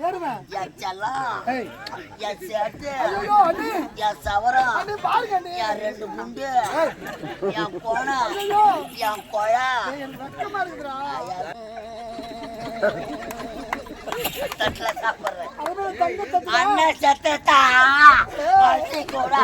ஏறுவேன். என் செல்லம், ஏய் என் சேட்டு, ஐயோ அண்ணி என் சவரம், அண்ணி பாருங்க அண்ணி. என் 2 குண்டு, என் கோணம், ஐயோ என் கொழா. ஏய் எனக்கு வெக்கமா இருக்குடா. தட்டுல சாப்பிடுறேன். அவனோட தங்கத்தை அண்ணன் செத்தா பசி கூட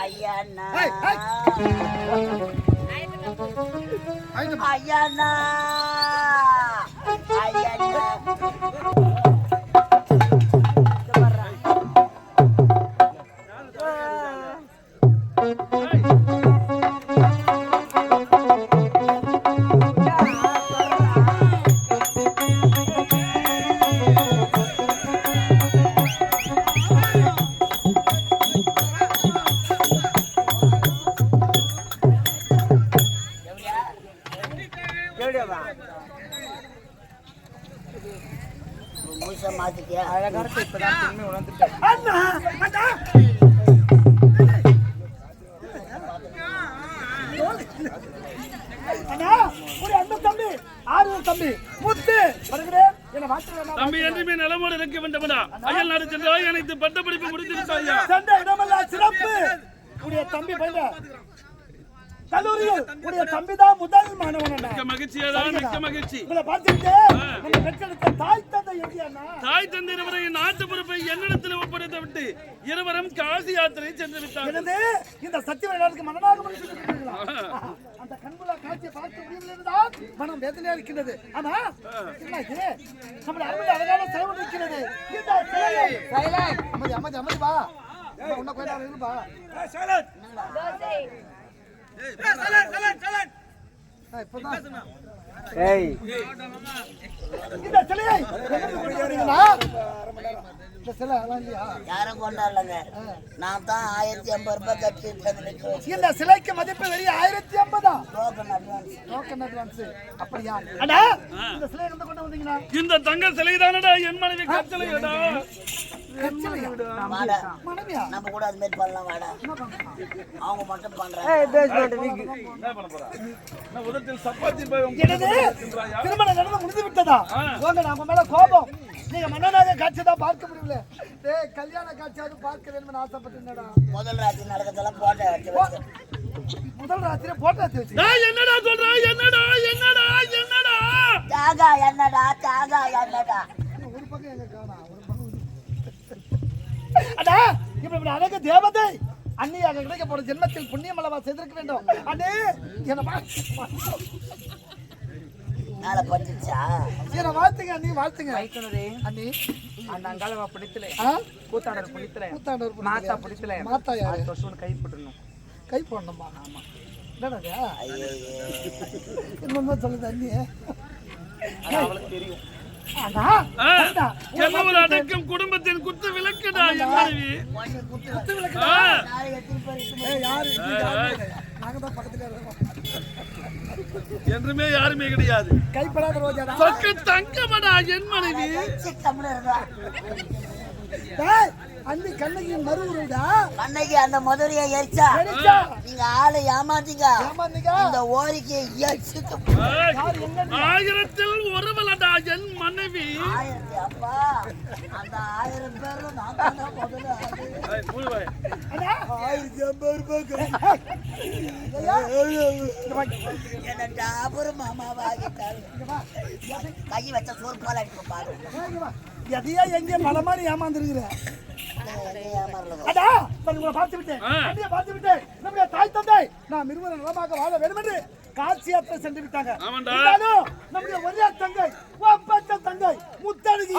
ஐயண்ணா ஐயண்ணா தம்பி என்றுமே நலமோடு இருக்க வேண்டுமடா. அயல் நாடு சென்றாய், அனைத்து பட்ட படிப்பு முடித்து விட்டாயா? சென்ற இடமெல்லாம் சிறப்பு. உடைய தம்பி பையன் கல்லூரியில் உடைய தம்பிதான் முதல் மாணவன். மிக்க மகிழ்ச்சி. உங்களை பார்த்துட்டு நம்ம பெற்றெடுத்த தாய் தந்தை எங்கேயாண்ணா? தாய் தந்தை இருவரை நாட்டு பொறுப்பை என்னிடத்தில் ஒப்படைத்து விட்டு இருவரும் காசி யாத்திரை சென்று விட்டார்கள். இந்த சத்தியவர்களுக்கு மனதாக முடிச்சுங்களா? அந்த கண்குலா காட்சியை பார்க்க முடியவில்லைதான் மனம் வேதனையா இருக்கின்றது. ஆமா என்ன நம்முடைய அருமையில் அழகான செலவு இருக்கிறது. அமைதி அமைதி அமைதி வா. உன்ன கொஞ்சம் இருப்பா. யாரும் கொண்டாடலங்க. நான் தான் 1050 ரூபாய் கட்டி இந்த சிலைக்கு மதிப்பு வெறும் 1050. Token advance. அப்படியா? இந்த சிலை எங்க கொண்டு வந்தீங்களா? இந்த தங்க சிலை தானடா என் மனைவி கச்சலையடா. நம்ம கூட அது மாதிரி பண்ணலாம். வாடா அவங்க மட்டும் பண்றாங்க. திருமணம் நடந்து முடிந்து விட்டதா? அவங்க மேல கோபம். நீங்க மன்னனாக காட்சி தான் பார்க்க முடியல. கல்யாண காட்சியாவது பார்க்க வேண்டும் ஆசைப்பட்டீங்கடா. முதல் ராத்திரி நடக்கிறதெல்லாம் போட்டோ முதல் ராத்திரி போட்டோ வச்சு என்னடா சொல்றா? என்னடா என்னடா என்னடா தாகா என்னடா தாகா என்னடா ஒரு பக்கம் எங்க காணா ஒரு பக்கம். அடா இப்படி அழகு தேவதை அண்ணியாக கிடைக்க போற ஜென்மத்தில் புண்ணியம் அல்லவா செய்திருக்க வேண்டும். அண்ணே என்ன நாள பட்டுச்சா என்ன வாழ்த்துங்க அண்ணி வாழ்த்துங்க. அண்ணி அண்ணாங்காலவா பிடித்தல கூத்தாடர் பிடித்தல கூத்தாடர் மாத்தா பிடித்தல மாத்தா யாரு? கை போடணும். கை போடணுமா? ஆமா. என்னடா என்னமா சொல்லுது அண்ணி? அவளுக்கு தெரியும். அடக்கம் குடும்பத்தின் குத்து விளக்குடா என் மனைவி. குத்து விளக்கு யாரு? நாங்க தான் பக்கத்துல இருக்கோம். என்றுமே யாருமே கிடையாது. கைப்படாத ரோஜாடா பக்க தங்கமடா என் மனைவி. அண்ணி கண்ணகி மறுவுடா. கண்ணகி அந்த மதுரையை எரிச்சா நீங்க ஆளை ஏமாத்தீங்க. இந்த ஓரிக்கை ஆயிரத்தில் ஒருவலடா என் மனைவி. அப்பா அந்த 1000 பேரும் நான் தான் முதல்ல. 1050 ரூபாய் என்ன டாபர் மாமாவாகிட்டாரு. கை வச்ச சோறு போல அடிக்க பாரு. எதையா எங்க மலை மாதிரி ஏமாந்துருக்குற? பார்த்து விட்டேன் நம்முடைய தாய் தந்தை நாம் இருவரும் நலமாக வாழ வேண்டும் என்று காட்சி யாத்திரை சென்று விட்டாங்க. நம்முடைய ஒரே தங்கை ஒப்பற்ற தங்கை முத்தழகி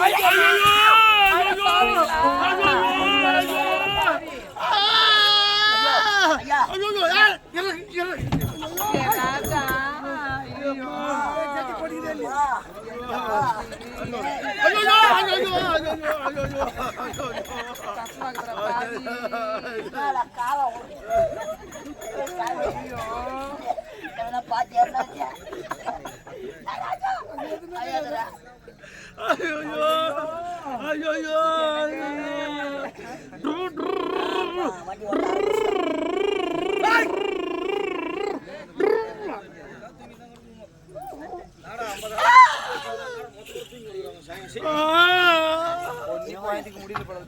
ஐயோ வண்டி ஓட்ட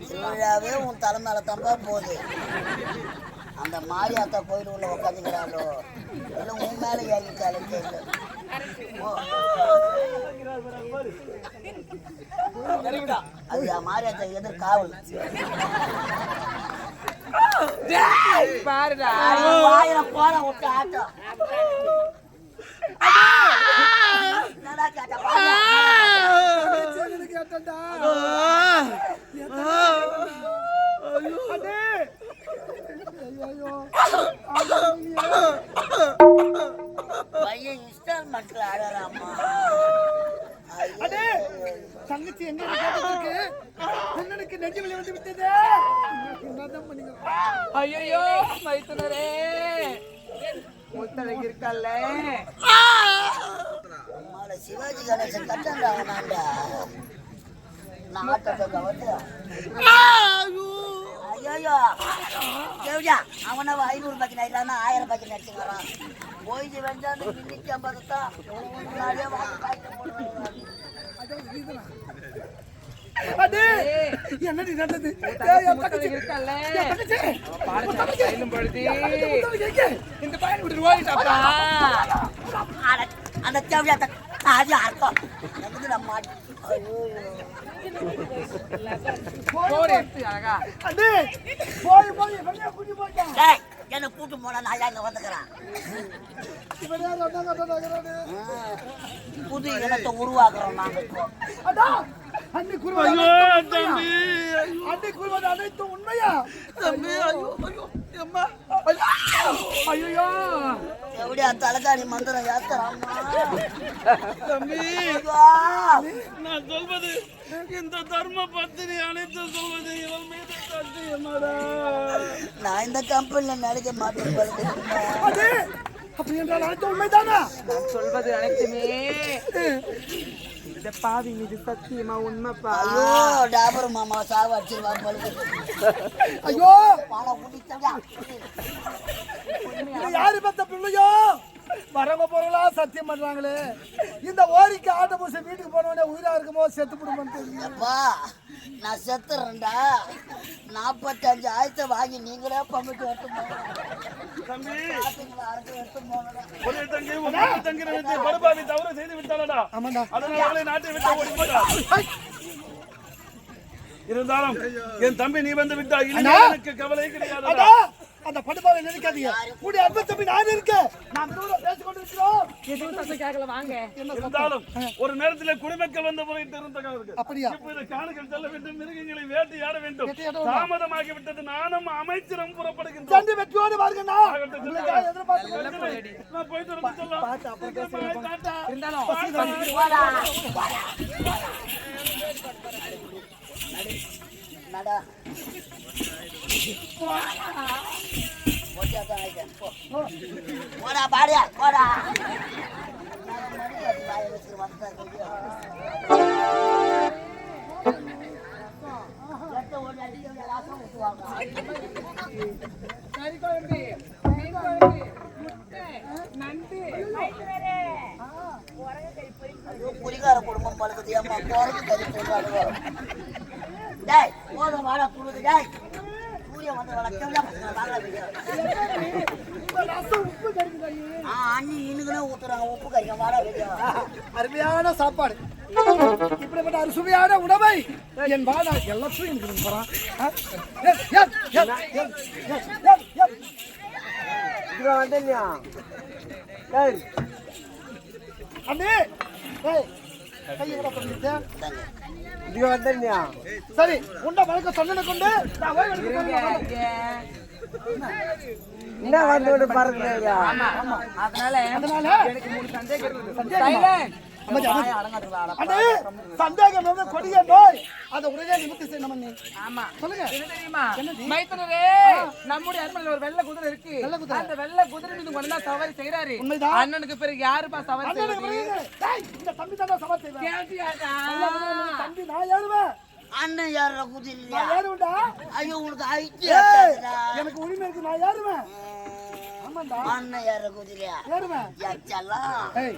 கீழாவே உன் தலை மேல தம்பா போகுது. அந்த மாரியாத்தா கோயில் உள்ள உட்காந்துக்கிறாளோ இல்லை உன் மேல ஏறிட்டாலும் தெரியல. அது மாரியாத்தா எதிர் காவல் ஆயிரம் போல விட்டு ஆட்டம் பையன் இன்ஸ்டால்மெண்ட்ல ஆடலாமா? தங்கச்சி எங்க கேட்டதுக்கு அண்ணனுக்கு நெஞ்சு வலி வந்து விட்டது. என்னதான் பண்ணீங்க? ஐயோ மைத்துனரே முத்தழகி இருக்கல்ல சிவாஜி கணேசன் கட்டண்டா அவனாண்டா நாட்டத்தை கவர்ந்து ஐயோ கேவியா அவனை 500 பாக்கி நடிக்கிறான் 1000 பாக்கி நடிச்சுக்கிறான். போயிட்டு வெஞ்சாந்து 250 தான் முன்னாடியே என்னடி நடந்தது? இருக்கல்ல இந்த பையன் விட்டு ஓடிட்டாப்பா. அந்த தேவையாத்த அது அர்த்தம் எனக்கு நம்ம என்ன கூட்டு போனா நான் இங்க வந்துக்கிறேன். புது இனத்தை உருவாக்குறோம் நாங்க இப்போ. அனைத்து உண்மையா தம்பி? ஐயோ எப்படியா தலைக்காணி மந்திரம் ஏத்துறான் தம்பி. நான் சொல்வது இந்த தர்ம பத்தினி அனைத்து சொல்வது இவன் மீது சத்தியமாடா. நான் இந்த கம்பெனில நடிக்க மாட்டேன். அப்படி என்றால் அனைத்து உண்மைதானா? நான் சொல்வது அனைத்துமே இந்த பாவி மீது சத்தியமா உண்மைப்பா. ஐயோ டாபர் மாமா சாவு அடிச்சிருவா பழுது. ஐயோ பாலை குடிச்சா யாரு பத்த பிள்ளையோ வரவங்க பொருளா சத்தியம் பண்றாங்களே. இந்த ஓரிக்கு ஆட்ட பூசை வீட்டுக்கு போனோடனே உயிரா இருக்குமோ செத்து போடுமோ? நான் செத்துறேன்டா. 45,000 வாங்கி நீங்களே பம்பிட்டு எடுத்து ஒரே தங்கி உங்க தங்கி படுபாவி தவறு செய்து விட்டாளடா. அதனால அவளை நாட்டை விட்டு ஓடி போட்டாள். இருந்தாலும் என் தம்பி நீ வந்து விட்டா எனக்கு கவலை கிடையாது. அந்த படுபாவை நினைக்காதீங்க. கூடிய அன்பு தம்பி நான் இருக்கேன். நாம் இருவரும் பேசிக் கொண்டிருக்கிறோம். எதுவும் தசை கேட்கல வாங்க. இருந்தாலும் ஒரு நேரத்திலே குடிமக்கள் வந்த முறையிட்டு இருந்த அப்படியா? இப்ப காணுகள் செல்ல வேண்டும், மிருகங்களை வேட்டையாட வேண்டும். தாமதமாகி விட்டது. நானும் அமைச்சரும் புறப்படுகின்றோம். சண்டி வெற்றியோடு வாருங்கண்ணா. நான் போயிட்டு வந்து சொல்லலாம். இருந்தாலும் நடா போடா பாடியா போடா. குடிகார குடும்பம் பழகுது. அம்மா குறைஞ்சு கறி சொல்றாங்க. டேய் போதும் வாடா குடுது. டேய் சூரிய வந்து அண்ணி இன்னுக்குனே ஊத்துறாங்க. உப்பு கறிங்க வாடா வெளியே. அருமையான சாப்பாடு. இப்படிப்பட்ட அறுசுவையான உணவை என் வாடா எல்லாத்தையும் எனக்கு போறான். அண்ணே சரி உண்ட வழக்க சொன்ன கொண்டு சந்தேகம் கொடிய நோய் அதை உடனே நிமித்தி செய்யணும். சொல்லுங்க நம்முடைய அரண்மனையில் ஒரு வெள்ளை குதிரை இருக்கு. அந்த வெள்ளை குதிரை மீது கொண்டா சவாரி செய்யறாரு. அண்ணனுக்கு பிறகு யாருப்பா சவாரி செய்யறது? இந்த தம்பி தான் சவாரி செய்வார். தம்பி நான் ஏறுவேன். அண்ணன் யார குதிரையா நான் ஏறுவேன்டா. ஐயோ உனக்கு ஏய், எனக்கு உரிமை இருக்கு, நான் ஏறுவேன். ஆமாண்டா, அண்ணன் யார குதிரையா ஏறுவேன். எச்செல்லாம் ஏய்,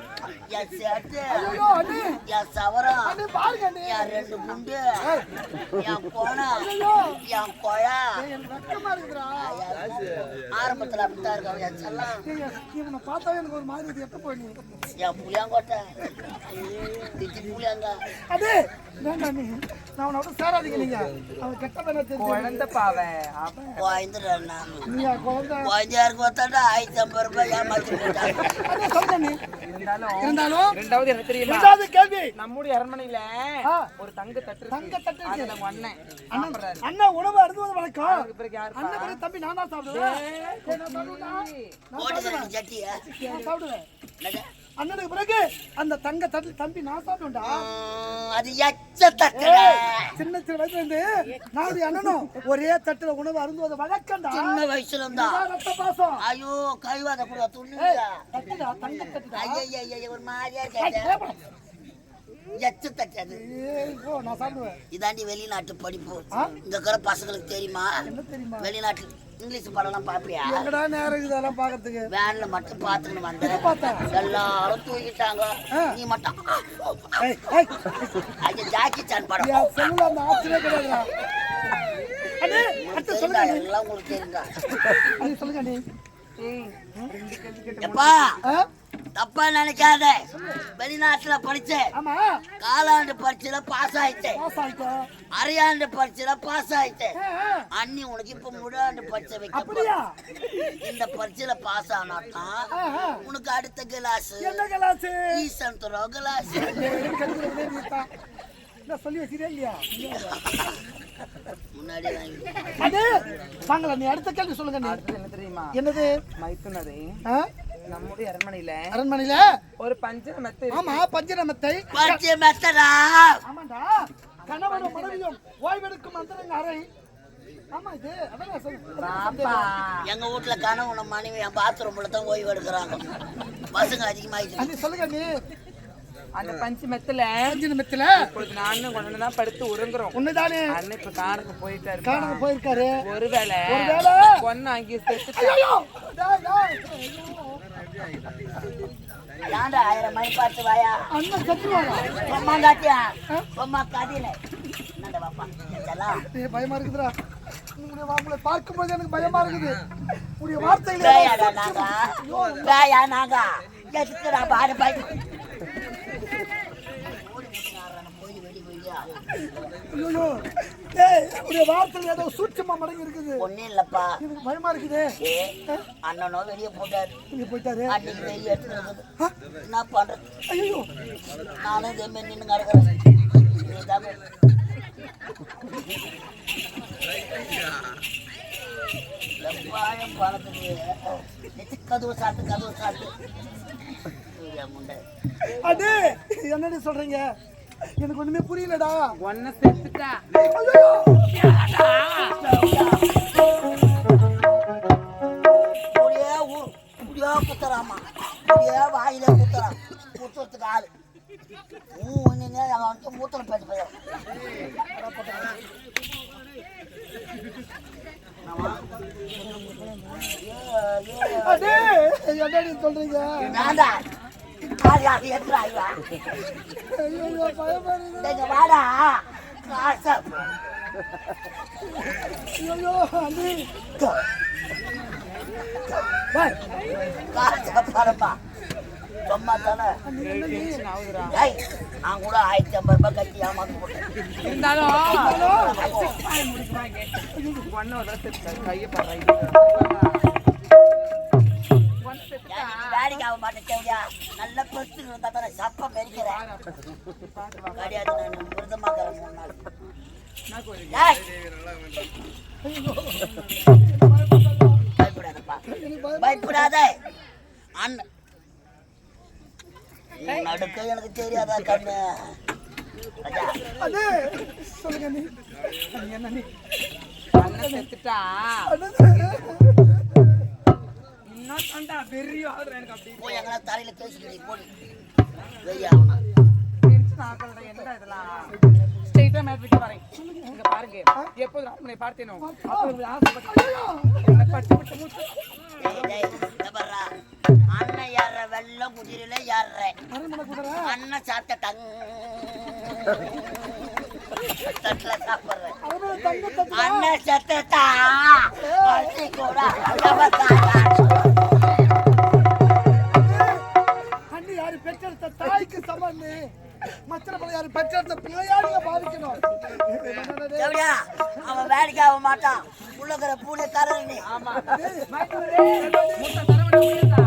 என் சேட்டு ஐயோ அண்ணி, என் சவரம் அண்ணி பாருங்க அண்ணி. என் 2 குண்டு ஏய், என் கோணம் ஐயோ, என் கொழா ஏய், எனக்கு வெக்கமா இருக்குதுடா. ஆரம்பத்துல அப்படித்தான் இருக்கான் எச்செல்லாம் ஏய், இவனை பார்த்தாவே எனக்கு ஒரு மாதிரி இது. எப்ப போய் நீ என் புளியாங்கோட்டை திட்டி புளியாங்க அடே வேண்டாம் நீ, நான் அவனை விட சேராதீங்க நீங்க. அவன் கெட்ட பண்ண தெரிஞ்சு குழந்தை பாவை அவன் குழந்தைறேன் நான் நீங்க குழந்தை. குழந்தையாருக்கு பார்த்தாண்டா 1050 ரூபாய் ஏமாத்தி போட்டாங்க அண்ணே, சொல்லுங்க நீ. இருந்தாலும் ரெண்டாவது என்ன தெரியுமா ரெண்டாவது கேள்வி. நம்முடைய அரண்மனையில ஆ, ஒரு தங்க தட்டு இருக்கு. தங்க தட்டு இருக்கு. அது நம்ம அண்ணன் அண்ணன் சாப்பிடுறாரு. அண்ணன் உணவு அருந்துவது வழக்கம். அதுக்கு பிறகு யாருப்பா? அண்ணன் பிறகு தம்பி நான் தான் சாப்பிடுவேன். ஏய், நான் சாப்பிடுவேன்டா. நான் ஓடி சாப்பிடுவேன். சட்டியா நான் சாப்பிடுவேன். என்னது? அண்ணனுக்கு பிறகு அந்த தங்க தட்டு தம்பி நான் சாப்பிடுவேன்டா. அது எச்ச தட்டுடா சின்ன சின்ன வயசுல இருந்து நானுடைய அண்ணனும் ஒரே தட்டுல உணவு அருந்துவது வழக்கம்டா. சின்ன வயசுல இருந்தா இதான் ரத்த பாசம். ஐயோ கழுவாத கூட ஏய், துண்ணுடா தட்டுடா, தங்க தட்டுடா. ஐயா ஒரு மாதிரியா ஏய், கேட்ட ஏப்பா. எச்ச தட்டு அது ஏய், போ, நான் சாப்பிடுவேன். இதாண்டி வெளிநாட்டு படிப்பு ஆ? இங்க இருக்கிற பசங்களுக்கு தெரியுமா என்ன தெரியுமா? வெளிநாட்டு இங்கிலீஷ் படம்லாம் பாப்பியா எங்கடா நேரம் இருக்குது அதெல்லாம் பாக்கிறதுக்கு? வேன்ல மட்டும் பாத்துக்கணும் வந்தேன் பார்த்தேன். எல்லாரும் தூக்கிட்டாங்க ஆ. நீ மட்டும் ஏய், ஏய், ஐயா ஜாக்கி சான் படம் என் செல்லுல அந்த ஆப்ஷனே கிடையாதுடா. அண்ணே, அடுத்து சொல்லுங்க அண்ணே. எல்லாம் உங்களுக்கு தெரியுங்க அண்ணே, சொல்லுங்க அண்ணே. எப்பா ஆ? தப்பா நினைக்காத வெளிநாட்டுல படிச்சேன் ஆமா, காலாண்டு பரீட்சையில பாஸ் ஆயிட்டேன் பாஸ் ஆயிட்டோம். அரையாண்டு பரீட்சையில பாஸ் ஆயிட்டேன் ஆ, ஆ. அண்ணி உனக்கு இப்ப முழாண்டு பரீட்சை வைக்க அப்படியா? இந்த பரீட்சையில பாஸ் ஆனாதான் ஆ, ஆ. உனக்கு அடுத்த கிளாஸ் என்ன கிளாஸ்? ஈசன் துறோ கிளாஸ் என்ன சொல்லி வச்சிருக்கே இல்லையா? முன்னாடி வாங்கி அது வாங்கல, நீ அடுத்த கேள்வி சொல்லுங்க அண்ணே. அடுத்தது என்ன தெரியுமா? என்னது? மைத்துனரே ஆ? நம்முடைய அரண்மனையில அரண்மனையில ஒரு பஞ்சர மெத்தை இருக்கு. ஆமா, பஞ்சநமத்தை. பரீட்சை மெத்தடா ஆமாண்டா, கணவனும் மனைவியும் ஓய்வெடுக்கும் அந்தரங்க அறை. ஆமா, இது அதான் நான் பாப்பா சொல்றேன். எங்க வீட்டுல கனவு மனைவி என் பாத்ரூம்ல தான் ஓய்வு எடுக்கிறாங்க பசங்க அதிகமாயிடுச்சு அண்ணே, சொல்லுங்க அண்ணே. அந்த பஞ்சு மெத்துல பஞ்சநமத்துல இப்பொழுது நானும் கொண்டு தான் படுத்து உறங்குறோம். உண்மைதானே? அண்ணன் இப்ப காருக்கு போயிட்டாரு. காணாம போயிருக்காரு. ஒருவேளை ஒருவேளை பொண்ணு அங்கேயே செத்துட்டா. ஐயோ, டேய், டேய், ஏன்டா 1000 மணி பார்த்து வாயா அண்ணன் செத்துருவாரா? பொம்மா காட்டியா பொம்மா காட்டியில என்னடா பாப்பா இதெல்லாம் ஏய், பயமா இருக்குதுடா. உங்களுடைய உங்களை பார்க்கும்போது எனக்கு பயமா இருக்குது. உங்களுடைய வார்த்தைகள் பேயாடா நாங்க பேயா நாங்க எதுக்குடா பாரு பாரு போய் வெடி போய்யா ஐயோ, ஏய், உங்களுடைய வார்த்தைகள் ஏதோ சூட்சமா மடங்கி இருக்குது. ஒன்னும் இல்லப்பா எனக்கு பயமா இருக்குது. ஏ அண்ணனோ வெளியே போட்டாரு இங்க போயிட்டாரு. அன்னைக்கு வெளியே எடுத்துட்டு என்ன பண்றது ஐயோ, நானும் இதே மாதிரி நின்று கிடக்குறேன் நீதான் எப்பாயம் பணத்துக்கு கதவு சாப்பிட்டு முண்டை அடே, என்னடி சொல்றீங்க? எனக்கு ஒண்ணுமே புரியலடா. ஒன்ன செத்துட்டா. ஐயோ, அப்படியே ஊர் இப்படியே குத்துறாமா இப்படியே வாயில குத்துறான் குத்துறதுக்கு ஆளு அவன் மூத்திரம் பேட்டு போயிடும் அடே, என்னடி சொல்றீங்க? நான்டா எத்தனை ஐயோ, பயமா இருக்குது. வாடா காசு ஐயோ, அண்ணி. பாய். காசு பரப்பா சும்மா தானே ஏய் நான் கூட 1050 ரூபாய் கட்டி ஏமாந்து போட்டேன் இருந்தாலும் ஒன்னு ஒரு செத்துட்டா. கையை பாரு. வேலைக்கு ஆக மாட்டேன் நல்ல பெருத்து இருந்தா தானே சப்ப மெரிக்கிறேன் கிடையாது நான் விருதமாக்கிறேன் 3 நாள் பயப்படாதப்பா பயப்படாத அண்ணன் நடுக்க எனக்கு தெரியாதா கண்ணு அண்ணே, சொல்லுங்க அண்ணி. என்ன அண்ணி? அண்ணன் செத்துட்டா. அண்ணே. இன்னும் தாண்டா வெறியோ எனக்கு அப்படி போய் எங்கன்னா தலையில பேசிக்கிட்டு போடி வெய்யா டென்ஷன் ஆகலடா. என்னடா இதெல்லாம் ஸ்ட்ரைட்டா மேட்ரிக்கு வரேன். இங்க பாருங்க, எப்போது ராமனை பார்த்தேனோ அப்போது ஆசைப்பட்டேன். எனக்கு பட்டு மூச்சு. அண்ணன் யார வெள்ளம் குதிரையில யார அண்ணன் சாப்பிட்ட தட்டுல சாப்பிடுறேன். அண்ணன் சத்தா கூட அண்ணி யாரு பெற்றெடுத்த தாய்க்கு சமன்னு மச்சரப்பல யாரு பெற்றெடுத்த பிள்ளையாடிய பாதிக்கணும். அவன் வேலைக்கு ஆக மாட்டான். உள்ளக்கிற பூனை கரணி. ஆமா மூத்த தரவணை முடியுதா?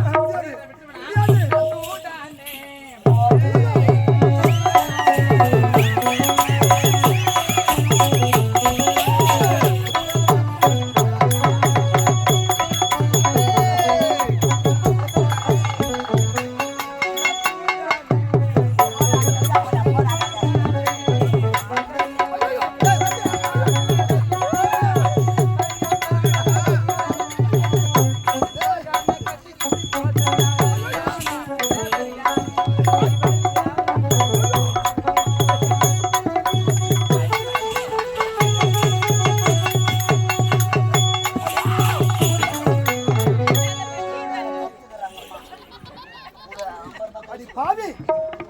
பாவி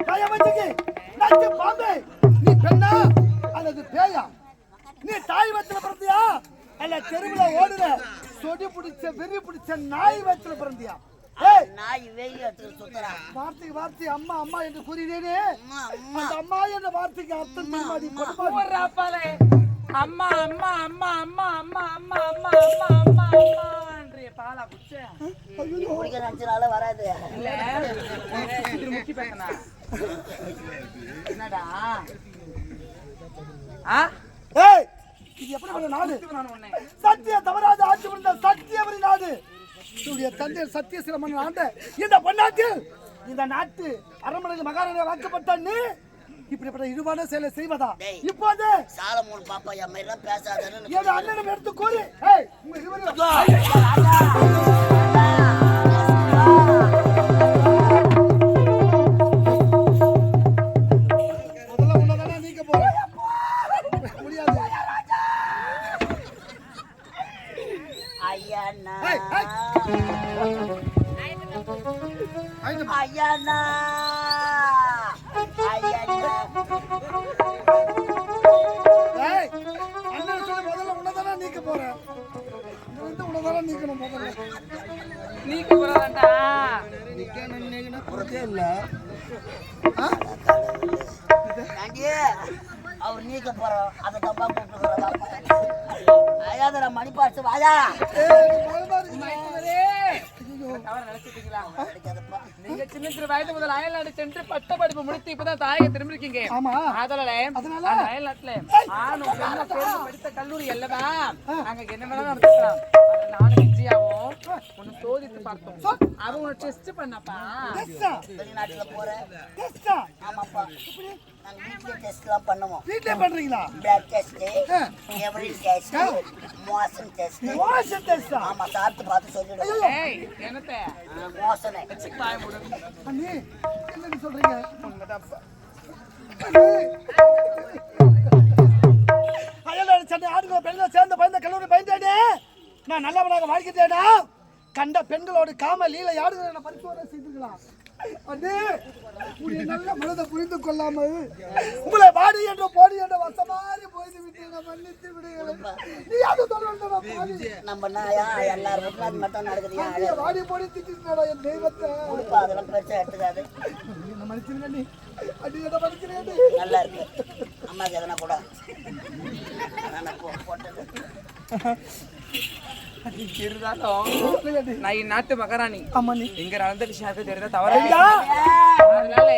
கயவஞ்சிக்கு நச்சு பாம்பே, நீ பெண்ணா அல்லது பேயா? நீ தாய் வயித்துல பிறந்தியா அல்ல தெருவுல ஓடுற சொடி பிடிச்ச வெறி பிடிச்ச நாய் வயித்துல பிறந்தியா? நாய் வெயில் எடுத்து சுத்துறா. வார்த்தைக்கு வார்த்தை அம்மா அம்மா என்று கூறினேனே, அந்த அம்மா என்ற வார்த்தைக்கு அர்த்தம் தெரியுமாடி? போறாப்பாலே அம்மா அம்மா அம்மா அம்மா அம்மா அம்மா அம்மா அம்மா அம்மா அம்மான்றே பாலா குச்ச. குடிக்க நினைச்சனால வராது. இல்ல இது முக்கி பேசனா என்னடா? ஏய், இது எப்படி நாடு? சத்திய தவறாத ஆட்சி புரிந்த சத்தியவரி நாடு. என்னுடைய தந்தை சத்தியசிரமன் ஆண்ட இந்த பொன்னாட்டில் இந்த நாட்டு அரண்மனையில் மகாராணி வாக்கப்பட்ட நீ இப்படிப்பட்ட இழிவான செயலை செய்வதா? இப்போது சாலமோன் பாப்பா என் மாதிரி எல்லாம் பேசாதன்னு என் அண்ணனும் எடுத்து கூறி உங்க இருவரும் முதல்ல உன்னதானே நீக்க போறேன். முடியாது. ஐயாண்ணா ஐயோ, ஐயாண்ணா ஐயாண்ணா ஏய், அண்ணன் சொல்லி முதல்ல உன்னதானே நீக்க போறேன். உன்னதானே நீக்கணும் முதல்ல. நீக்க போறான்டா. புறத்தே இல்ல. அவர் நீக்க போறோம். அதை தப்பா கூப்பிட்டு ஐயாதரா மணி பாட்டு வாயா. தவறு நினைச்சிட்டீங்களா? நீங்க சின்ன சிறு வயது முதல் அயல்நாடு சென்று பட்ட படிப்பு முடித்து இப்பதான் தாயக திரும்பி இருக்கீங்க. ஆமா. அதனால அதனால அந்த அயல்நாட்டுல ஆணும் பெண்ணும் சேர்ந்து படித்த கல்லூரி அல்லவா? அங்க என்ன வேணாலும் நடந்துக்கலாம். அதுல நானும் விஜயாவும் உன்னை சோதித்து பார்த்தோம். அவன் உன்னை டெஸ்ட் பண்ணப்பா. டெஸ்டா? வெளிநாட்டுல போறேன். டெஸ்டா? ஆமாப்பா. நாங்க வீட்லயே டெஸ்ட் எல்லாம் பண்ணுவோம். வீட்லயே பண்றீங்களா? Blood test, every test, motion test. Motion டெஸ்டா? ஆமா, சாப்பிட்டு பார்த்து சொல்லிடுவோம். ஏய் என்னத்த மோஷனே பாய முடு. அண்ணி என்ன சொல்றீங்க? அயல்நாடு சென்னை ஆடுகள பெண்கள் சேர்ந்த பயந்த கல்லூரி பயந்தேனே, நான் நல்லவனாக வாழ்க்கைத்தேனா கண்ட பெண்களோடு காம லீலை ஆடுகிற பரிசோதனை செய்துக்கலாம். அண்ணே, உன்னை நல்ல மனதை புரிந்து கொள்ளாமல் உங்களை வாடி என்ற போடி என்ற வசமாறி போய்து விட்டு மன்னித்து விடுகிறேன். நீ அது சொல்ல நம்ம நாயா எல்லாரும் வீட்டுல அது மட்டும் நடக்குது. வாடி போடி திட்டினா என் தெய்வத்தை அதெல்லாம் பெருசா எடுத்துக்காது. என்ன மன்னிச்சிருங்க நீ. அடி என்ன மன்னிக்கிறேன். நல்லா இருக்கு. அம்மாக்கு எதனா கூட போட்டது நான் நாட்டு மகாராணி. இங்க நடந்த விஷயத்தை தெரிஞ்ச தவறு. ஐயா! அதனால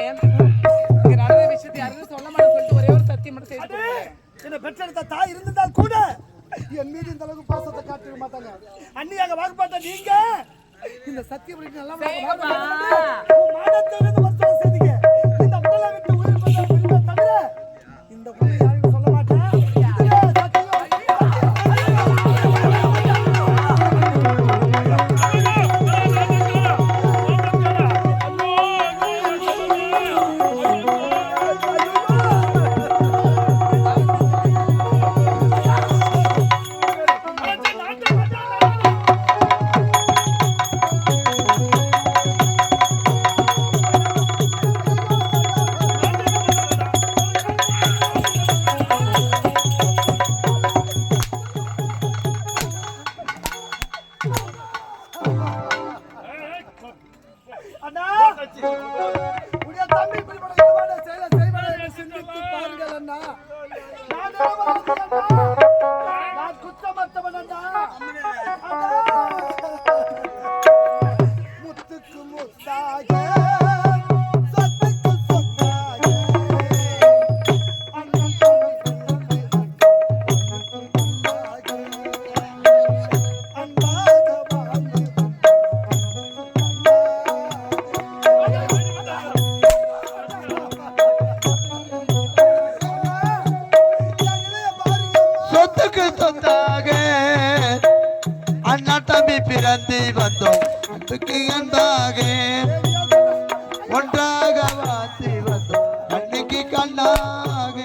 இங்க நடந்த விஷயத்தை யாருக்கும் சொல்ல மாட்டேன்னு சொல்லிட்டு ஒரே ஒரு சத்தியம் மட்டும் செய்து கொடுக்கிறேன். என்னை பெற்றெடுத்த தாய் இருந்திருந்தால் கூட என் மீது இந்த அளவுக்கு பாசத்தை காட்டிட மாட்டாங்க. அண்ணி அங்க வாக்குப்பாட்ட நீங்க இந்த சத்தியம் நல்லா மானத்தை வருஷம் செய்தீங்க. இந்த உடலை விட்டு உயிர் பெற்ற பெருமை தவிர இந்த உண்மை யாருக்கும் சொல்ல மாட்டேன். இதுவே சத்தியம். என்னாச்சு? உடைய தம்பி இப்படிப்பட்ட இழிவான செயலை செய்வானே என்று சிந்தித்து பாருங்கள் அண்ணா. நான் நிரபராதி அண்ணா. நான் குற்றமற்றவன் அண்ணா. முத்துக்கு முத்தாக சொத்துக்கு சொத்தாக அண்ணன் தம்பி அன்பாக வாழ்ந்து சொத்துக்கு சொத்தாக அண்ணா தம்பி பிறந்து வந்தோம் அதுக்கு அந்தாக ஒன்றாக வாசி வந்தோம் அன்னைக்கு கண்ணாக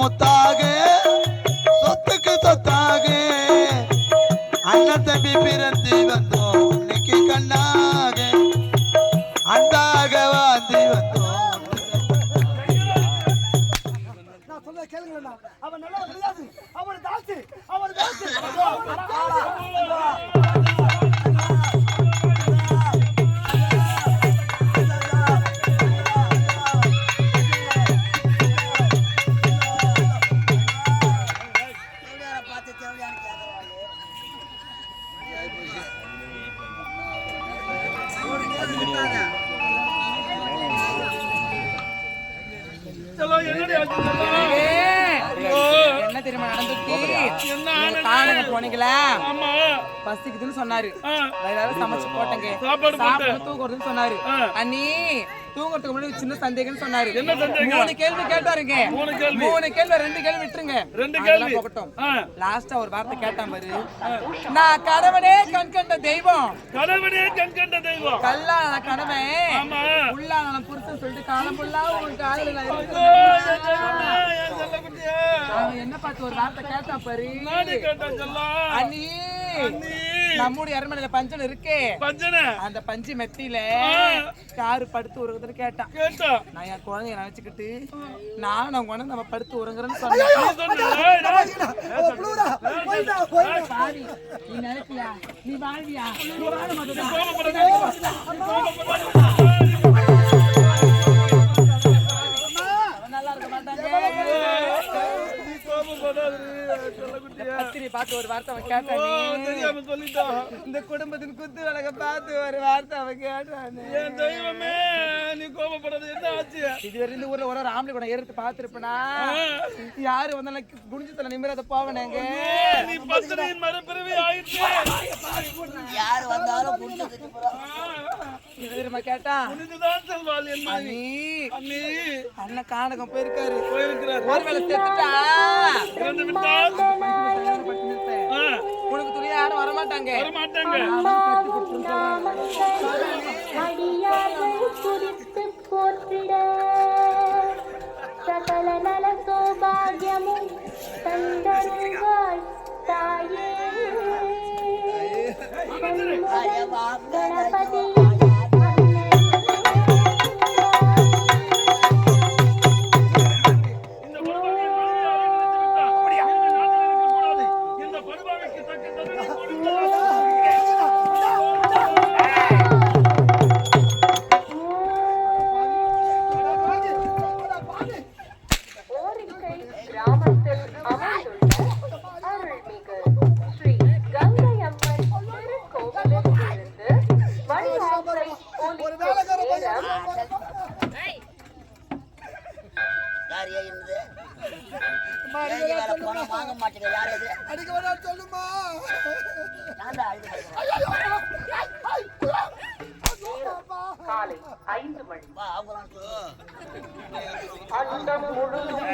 முத்தாக சொத்துக்கு சொத்தாக அண்ணன் தம்பி பிறந்து வந்தோம் இன்னைக்கு கண்ணாக அண்டாக வாந்தி வந்தோம். நான் சொல்ல கேளுங்க. அவன் நல்லவன் கிடையாது. அவன் தாசி. அவன் தாசி. பார்த்து தேவையான கேட்கறாங்க. செல்லம், என்னடி ஆச்சு செல்லம்? என்ன தெரியுமா நடந்துச்சு? காலையில போனீங்களா? ஆமா. பசிக்குதுன்னு சொன்னாரு. ஆ. ஏதாவது சமைச்சு போட்டேங்க. சாப்பாடு போட்டு. தூங்குறதுன்னு சொன்னாரு. ஆ. அண்ணி தூங்குறதுக்கு முன்னாடி சின்ன சந்தேகம்னு சொன்னாரு. என்ன சந்தேகம்? 3 கேள்வி கேட்டாருங்க. 3 கேள்வி. 3 கேள்வி 2 கேள்வி விட்டுருங்க. 2 கேள்வி. போகட்டும். ஆ. லாஸ்டா ஒரு வார்த்தை கேட்டான் பாரு. நான் கணவனே கண் கண்ட தெய்வம். கடவுளே கண் கண்ட தெய்வம். கல்லான கணவன். ஆமா. உள்ளான புருஷன் சொல்லிட்டு காலம் ஃபுல்லா உன் காலில் நான் ஓ, இருக்கிறேன். என் செல்லமே, என் செல்லக்குட்டியே. அவன் என்ன பார்த்து ஒரு வார்த்தை கேட்டான் பாரு. நானே கேட்டேன் செல்லம். அண்ணி அண்ணி. நம்முடைய அரண்மனையில பஞ்சனை இருக்கே, பஞ்சனை. அந்த பஞ்சு மெத்தியில யாரு படுத்து உறங்குதுன்னு கேட்டான். கேட்டா. நான் என் குழந்தைய நினைச்சுக்கிட்டு நான் அவங்க குழந்தை நம்ம படுத்து உறங்குறேன்னு சொன்னேன். நீ சொன்ன, ஏய், டேய். பாவி, நீ நினைப்பியா? நீ வாழ்வியா? நீ வாழ மாட்டேடா. நல்லா இருக்க மாட்டாங்க. நீ கோபப்படாத, செல்லக்குட்டியே. கத்திரி பார்த்து ஒரு வார்த்தை அவன் கேட்டானே. தெரியாம சொல்லிட்டான். இந்த குடும்பத்தின் குத்து விளக்க பார்த்து ஒரு வார்த்தை அவன் கேட்டானே. என் தெய்வமே, நீ கோபப்படாத, என்ன ஆச்சு? இதுவரை இந்த ஊர்ல ஒரு ஆம்பளை கூட ஏறிட்டு பாத்துருப்பனா? யாரு வந்தாலும் குடிஞ்சு தலை நிமிராத போவனேங்க. நீ பத்திரியின் மறுபிறவி ஆயிடுச்சு. யார் வந்தாலும் புடிச்சதுக்கு போறோம். தெரியுமா கேட்டா? இதுதான் செல்வாள் என் மகன். அண்ணி அண்ணி அண்ணன் கானகம் போயிருக்காரு. போயிருக்கிறார். ஒருவேளை செத்துட்டா இறந்து விட்டால் உனக்கு துணி யாரும் வரமாட்டாங்க. வரமாட்டாங்க. அடியார்கள் குறித்து போற்றிட சகல நல சௌபாகியமும் தந்தருள்வாய் தாயே. கணபதி இந்த படுபாவிக்கு தக்க தண்டனை கொடுத்து யாரையா இருந்தது அம்மா, ஏழை வேலை போனா வாங்க மாட்டேங்க யார் அது அடிக்க வேணா சொல்லுமா யாரா அழுது காலை 5 மணி வா அவங்க அண்டம் முழுதும்